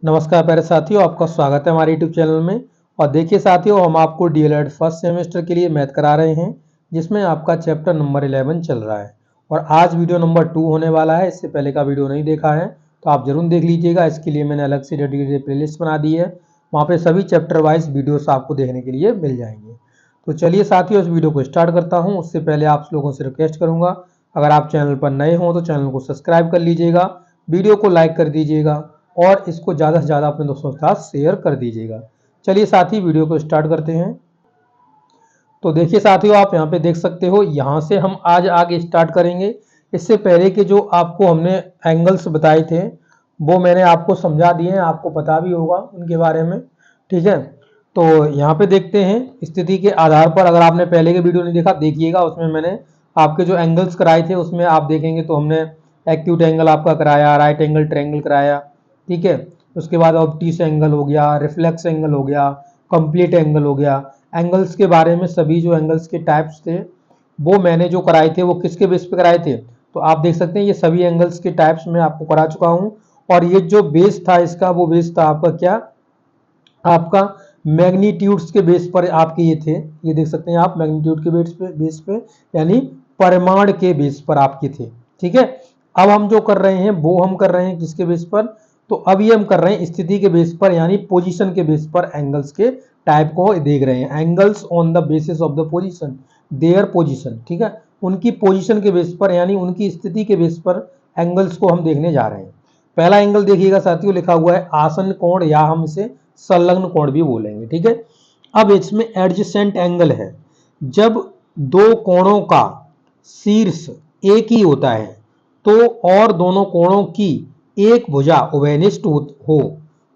नमस्कार प्यारे साथियों, आपका स्वागत है हमारे यूट्यूब चैनल में। और देखिए साथियों, हम आपको डीएलएड फर्स्ट सेमेस्टर के लिए मैथ करा रहे हैं, जिसमें आपका चैप्टर नंबर 11 चल रहा है। और आज वीडियो नंबर 2 होने वाला है। इससे पहले का वीडियो नहीं देखा है तो आप जरूर देख लीजिएगा। इसके लिए मैंने अलग से डेडिकेटेड प्लेलिस्ट बना दी है, वहाँ पे सभी चैप्टर वाइज वीडियोस आपको देखने के लिए मिल जाएंगे। तो चलिए साथियों, इस वीडियो को स्टार्ट करता हूँ। उससे पहले आप लोगों से रिक्वेस्ट करूँगा, अगर आप चैनल पर नए हों तो चैनल को सब्सक्राइब कर लीजिएगा, वीडियो को लाइक कर दीजिएगा और इसको ज़्यादा से ज़्यादा अपने दोस्तों के साथ शेयर कर दीजिएगा। चलिए साथी, वीडियो को स्टार्ट करते हैं। तो देखिए साथियों, आप यहाँ पे देख सकते हो, यहाँ से हम आज आगे स्टार्ट करेंगे। इससे पहले के जो आपको हमने एंगल्स बताए थे वो मैंने आपको समझा दिए हैं, आपको पता भी होगा उनके बारे में। ठीक है, तो यहाँ पे देखते हैं स्थिति के आधार पर। अगर आपने पहले के वीडियो नहीं देखा, देखिएगा, उसमें मैंने आपके जो एंगल्स कराए थे उसमें आप देखेंगे तो हमने एक्यूट एंगल आपका कराया, राइट एंगल ट्रायंगल कराया। ठीक है, उसके बाद ऑब्ट्यूस एंगल हो गया, रिफ्लेक्स एंगल हो गया, कंप्लीट एंगल हो गया। एंगल्स के बारे में सभी जो एंगल्स के टाइप्स थे वो मैंने जो कराए थे वो किसके बेस पे कराए थे, तो आप देख सकते हैं ये सभी एंगल्स के टाइप्स मैं आपको करा चुका हूं। और ये जो बेस था इसका, वो बेस था आपका क्या, आपका मैग्नीट्यूड्स के बेस पर आपके ये थे। ये देख सकते हैं आप, मैग्नीट्यूड के बेस पे यानी परिमाण के बेस पर आपके थे। ठीक है, अब हम जो कर रहे हैं वो हम कर रहे हैं किसके बेस पर, तो अब ये हम कर रहे हैं स्थिति के बेस पर यानी पोजीशन के बेस पर एंगल्स के टाइप को देख रहे हैं। Angles on the basis of the position, their position. ठीक है, उनकी पोजीशन के बेस पर यानी उनकी स्थिति के बेस पर एंगल्स को हम देखने जा रहे हैं। पहला एंगल देखिएगा साथियों, लिखा हुआ है आसन कोण, या हम इसे संलग्न कोण भी बोलेंगे। ठीक है, अब इसमें एडजेसेंट एंगल है। जब दो कोणों का शीर्ष एक ही होता है तो और दोनों कोणों की एक भुजा उभयनिष्ठ हो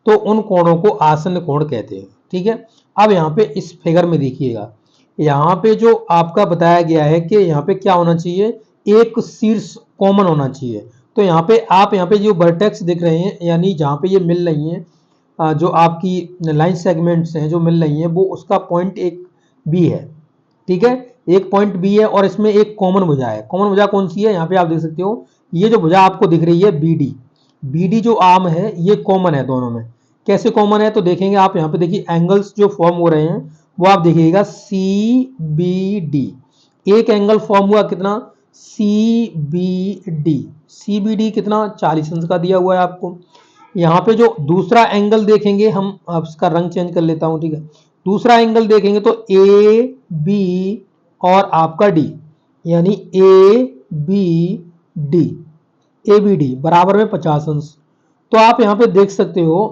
तो उन कोणों को आसन कोण कहते हैं। ठीक है, अब यहाँ पे इस फिगर में देखिएगा, यहाँ पे जो आपका बताया गया है कि यहाँ पे क्या होना चाहिए, एक शीर्ष कॉमन होना चाहिए। तो यहाँ पे आप यहाँ पे जो वर्टेक्स दिख रहे हैं यानी जहाँ पे ये मिल रही हैं, जो आपकी लाइन सेगमेंट्स हैं जो मिल रही हैं, वो उसका पॉइंट एक बी है। ठीक है, एक पॉइंट बी है और इसमें एक कॉमन भुजा है। कॉमन भुजा कौन सी है, यहाँ पे आप देख सकते हो, ये जो भुजा आपको दिख रही है बी डी, बी डी जो आर्म है ये कॉमन है दोनों में। कैसे कॉमन है, तो देखेंगे आप यहाँ पे, देखिए एंगल्स जो फॉर्म हो रहे हैं वो आप देखिएगा सी बी डी। एक एंगल फॉर्म हुआ कितना, C B D, C B D कितना 40 अंश का दिया हुआ है आपको। यहाँ पे जो दूसरा एंगल देखेंगे हम, अब इसका रंग चेंज कर लेता हूं। ठीक है, दूसरा एंगल देखेंगे तो ए बी और आपका डी, यानी A B D, A B D बराबर में 50 अंश। तो आप यहाँ पे देख सकते हो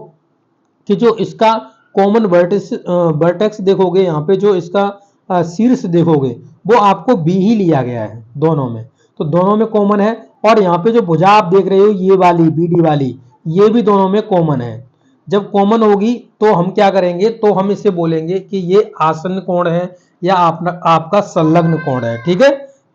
कि जो इसका कॉमन वर्टेक्स देखोगे, यहाँ पे जो इसका शीर्ष देखोगे वो आपको बी ही लिया गया है दोनों में, तो दोनों में कॉमन है। और यहाँ पे जो भुजा आप देख रहे हो ये वाली बी डी वाली, ये भी दोनों में कॉमन है। जब कॉमन होगी तो हम क्या करेंगे, तो हम इसे बोलेंगे कि ये आसन कोण है या आपका संलग्न कोण है। ठीक है,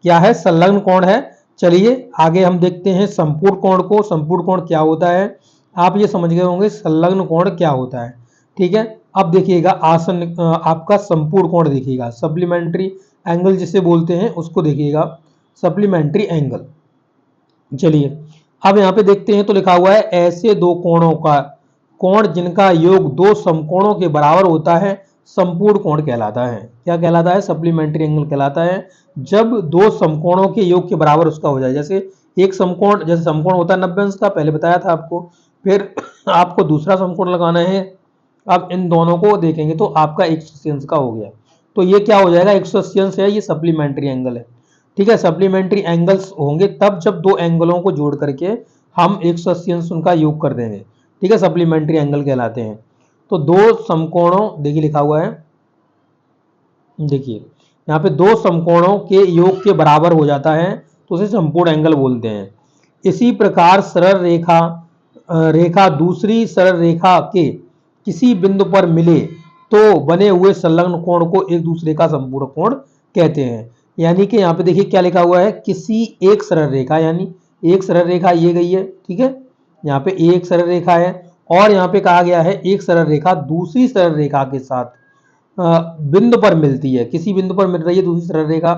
क्या है, संलग्न कोण है। चलिए आगे हम देखते हैं संपूर्ण कोण को। संपूर्ण कोण क्या होता है, आप ये समझ गए होंगे संलग्न कोण क्या होता है। ठीक है, अब देखिएगा आसन आपका संपूर्ण कोण देखिएगा, सप्लीमेंट्री एंगल जिसे बोलते हैं उसको देखिएगा, सप्लीमेंट्री एंगल। चलिए अब यहाँ पे देखते हैं, तो लिखा हुआ है ऐसे दो कोणों का कोण जिनका योग दो समकोणों के बराबर होता है संपूर्ण कोण कहलाता है। क्या कहलाता है, सप्लीमेंट्री एंगल कहलाता है। जब दो समकोणों के योग के बराबर उसका हो जाए, जैसे एक समकोण, जैसे समकोण होता है 90 अंश का, पहले बताया था आपको। फिर आपको दूसरा समकोण लगाना है, अब इन दोनों को देखेंगे तो आपका 180 अंश का हो गया। तो ये क्या हो जाएगा, 180 अंश है, ये सप्लीमेंट्री एंगल है। ठीक है, सप्लीमेंट्री एंगल्स होंगे तब जब दो एंगलों को जोड़ करके हम 180 अंश उनका योग कर देंगे। ठीक है, सप्लीमेंट्री एंगल कहलाते हैं। तो दो समकोणों, देखिए लिखा हुआ है, देखिए यहाँ पे दो समकोणों के योग के बराबर हो जाता है तो उसे संपूर्ण एंगल बोलते हैं। इसी प्रकार सरल रेखा दूसरी सरल रेखा के किसी बिंदु पर मिले तो बने हुए संलग्न कोण को एक दूसरे का संपूर्ण कोण कहते हैं। यानी कि यहाँ पे देखिए क्या लिखा हुआ है, किसी एक सरल रेखा, यानी एक सरल रेखा ये गई है। ठीक है, यहाँ पे एक सरल रेखा है और यहाँ पे कहा गया है एक सरल रेखा दूसरी सरल रेखा के साथ बिंदु पर मिलती है, किसी बिंदु पर मिल रही है दूसरी सरल रेखा।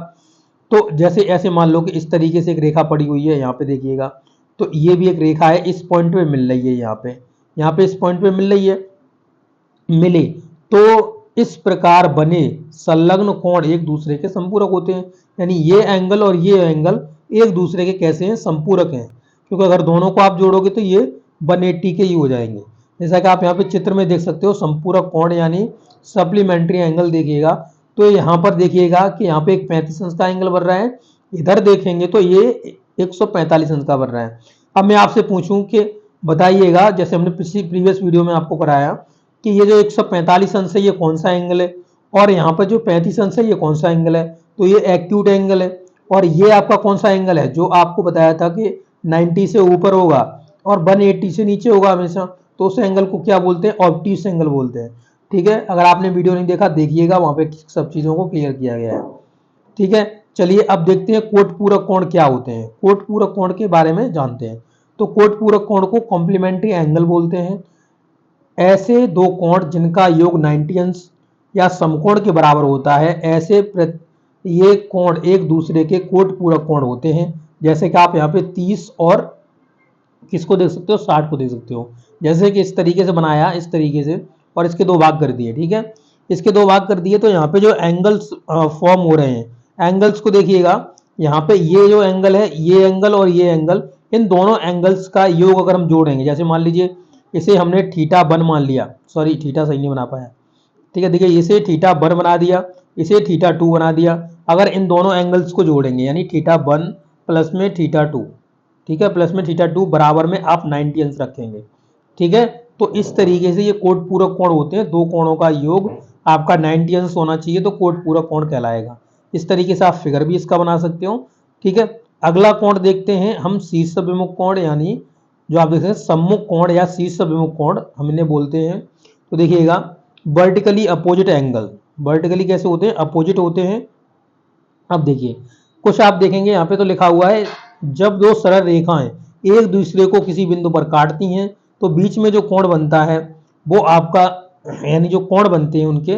तो जैसे ऐसे मान लो कि इस तरीके से एक रेखा पड़ी हुई है, यहाँ पे देखिएगा, तो ये भी एक रेखा है, इस पॉइंट पे मिल रही है यहाँ पे। यहाँ पे इस पॉइंट पे मिल रही है, मिले तो इस प्रकार बने संलग्न कोण एक दूसरे के संपूरक होते हैं। यानी ये एंगल और ये एंगल एक दूसरे के कैसे हैं, संपूरक हैं, क्योंकि अगर दोनों को आप जोड़ोगे तो ये 180 के ही हो जाएंगे। जैसा कि आप यहाँ पे चित्र में देख सकते हो, संपूरक कोण यानी सप्लीमेंट्री एंगल देखिएगा, तो यहाँ पर देखिएगा कि यहाँ पे एक 35 अंश का एंगल बन रहा है, इधर देखेंगे तो ये 145 अंश का बन रहा है। अब मैं आपसे पूछूं कि बताइएगा, जैसे हमने प्रीवियस वीडियो में आपको कराया कि ये जो 145 अंश है ये कौन सा एंगल है, और यहाँ पर जो 35 अंश है ये कौन सा एंगल है, तो ये एक्यूट एंगल है। और ये आपका कौन सा एंगल है, जो आपको बताया था कि 90 से ऊपर होगा और 180 से नीचे होगा हमेशा, तो उस एंगल को क्या बोलते हैं, ऑब्ट्यूस एंगल बोलते हैं। ठीक है, अगर आपने वीडियो नहीं देखा देखिएगा, वहां पे सब चीजों को क्लियर किया गया है। ठीक है, चलिए अब देखते हैं कोट पूरक कोण क्या होते हैं। कोट पूरक कोण के बारे में जानते हैं। तो कोट पूरक कोण को कॉम्प्लीमेंट्री एंगल बोलते हैं। ऐसे दो कोण जिनका योग 90 अंश या समकोण के बराबर होता है, ऐसे ये कोण एक दूसरे के कोट पूरक कोण होते हैं। जैसे कि आप यहाँ पे 30 और किसको देख सकते हो, 60 को देख सकते हो। जैसे कि इस तरीके से बनाया, इस तरीके से, और इसके दो भाग कर दिए। ठीक है, इसके दो भाग कर दिए, तो यहाँ पे जो एंगल्स फॉर्म हो रहे हैं, एंगल्स को देखिएगा, यहाँ पे ये जो एंगल है, ये एंगल और ये एंगल, इन दोनों एंगल्स का योग अगर हम जोड़ेंगे, जैसे मान लीजिए इसे हमने थीटा वन मान लिया, सॉरी थीटा सही नहीं बना पाया। ठीक है, देखिए इसे थीटा वन बना दिया, इसे थीटा टू बना दिया। अगर इन दोनों एंगल्स को जोड़ेंगे, यानी थीटा वन प्लस में थीटा टू, ठीक है, प्लस में थीटा टू बराबर में आप 90 अंश रखेंगे। ठीक है, तो इस तरीके से ये कोट पूरक कोण होते हैं। दो कोणों का योग आपका 90 अंश होना चाहिए, तो कोट पूरक कोण कहलाएगा। इस तरीके से आप फिगर भी इसका बना सकते हो। ठीक है, अगला कोण देखते हैं हम, शीर्ष विमुख कोण, यानी जो आप देखते हैं सम्मुख कोण या शीर्ष विमुख कोण हम इन्हें बोलते हैं। तो देखिएगा, वर्टिकली अपोजिट एंगल, वर्टिकली कैसे होते हैं, अपोजिट होते हैं। अब देखिए कुछ आप देखेंगे यहाँ पे तो लिखा हुआ है, जब दो सरल रेखाएं एक दूसरे को किसी बिंदु पर काटती हैं तो बीच में जो कोण बनता है वो आपका, यानी जो कोण बनते हैं उनके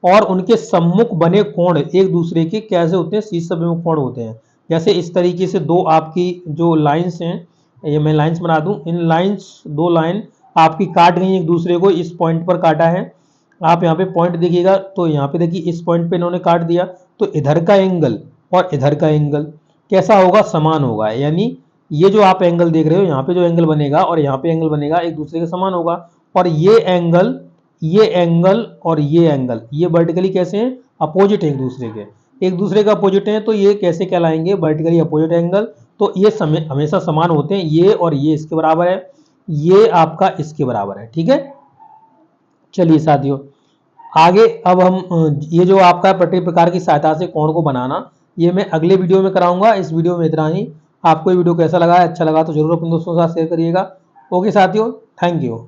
और उनके सम्मुख बने कोण एक दूसरे के कैसे होते हैं, शीर्ष विमुख कोण होते हैं। जैसे इस तरीके से दो आपकी जो लाइंस हैं, ये मैं लाइंस बना दूं, इन लाइंस, दो लाइन आपकी काट गई एक दूसरे को, इस पॉइंट पर काटा है। आप यहाँ पे पॉइंट देखिएगा, तो यहाँ पे देखिए इस पॉइंट पे इन्होंने काट दिया, तो इधर का एंगल और इधर का एंगल कैसा होगा, समान होगा। यानी ये जो आप एंगल देख रहे हो, यहाँ पे जो एंगल बनेगा और यहाँ पे एंगल बनेगा, एक दूसरे के समान होगा। और ये एंगल, ये एंगल और ये एंगल, ये वर्टिकली कैसे हैं, अपोजिट है एक दूसरे के, एक दूसरे का अपोजिट है, तो ये कैसे कहलाएंगे, वर्टिकली अपोजिट एंगल। तो ये हमेशा समान होते हैं, ये और ये इसके बराबर है, ये आपका इसके बराबर है। ठीक है, चलिए साथियों आगे अब हम ये जो आपका प्रत्येक प्रकार की सहायता से कोण को बनाना, ये मैं अगले वीडियो में कराऊंगा। इस वीडियो में इतना ही। आपको ये वीडियो कैसा लगा है, अच्छा लगा तो जरूर अपने दोस्तों के साथ शेयर करिएगा। ओके साथियों, थैंक यू।